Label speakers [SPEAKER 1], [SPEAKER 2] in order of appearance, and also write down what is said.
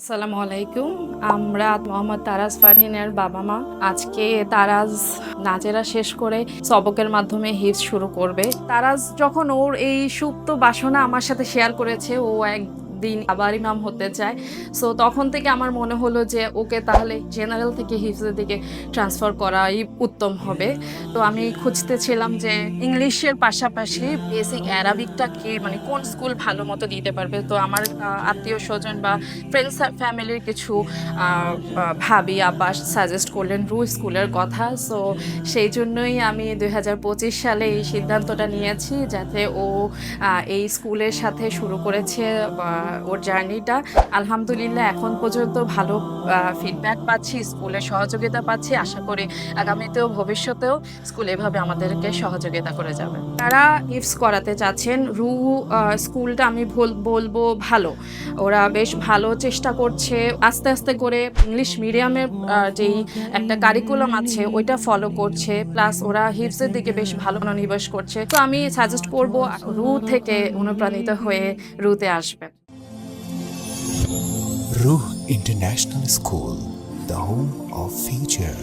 [SPEAKER 1] আসসালামু আলাইকুম। আমরা মোহাম্মদ তারাজ ফারহিনের বাবা মা। আজকে তারাজ নাজেরা শেষ করে সবকের মাধ্যমে হিফজ শুরু করবে। তারাজ যখন ওর এই সুপ্ত বাসনা আমার সাথে শেয়ার করেছে, ও একদিন আবার ইমাম হতে চায়, সো তখন থেকে আমার মনে হলো যে ওকে তাহলে জেনারেল থেকে হিফজের দিকে ট্রান্সফার করাই উত্তম হবে। তো আমি খুঁজতেছিলাম যে ইংলিশের পাশাপাশি বেসিক অ্যারাবিকটা কি, মানে কোন স্কুল ভালো মতো দিতে পারবে। তো আমার আত্মীয় স্বজন বা ফ্রেন্ডস ফ্যামিলির কিছু ভাবি আব্বা সাজেস্ট করলেন রু স্কুলের কথা। সো সেই জন্যই আমি 2025 সালে এই সিদ্ধান্তটা নিয়েছি, যাতে ও এই স্কুলের সাথে শুরু করেছে ওর জার্নিটা। আলহামদুলিল্লাহ এখন পর্যন্ত ভালো ফিডব্যাক পাচ্ছি, স্কুলের সহযোগিতা পাচ্ছি। আশা করি আগামীতেও ভবিষ্যতেও স্কুল এভাবে আমাদেরকে সহযোগিতা করে যাবে। তারা হিফজ করাতে চাচ্ছেন। রু স্কুলটা আমি বলবো ভালো, ওরা বেশ ভালো চেষ্টা করছে। আস্তে আস্তে করে ইংলিশ মিডিয়ামের যেই একটা কারিকুলাম আছে ওইটা ফলো করছে, প্লাস ওরা হিফজের দিকে বেশ ভালো মনোনিবেশ করছে। তো আমি সাজেস্ট করব রু থেকে অনুপ্রাণিত হয়ে রুতে আসবেন।
[SPEAKER 2] Ruh International School, the home of future.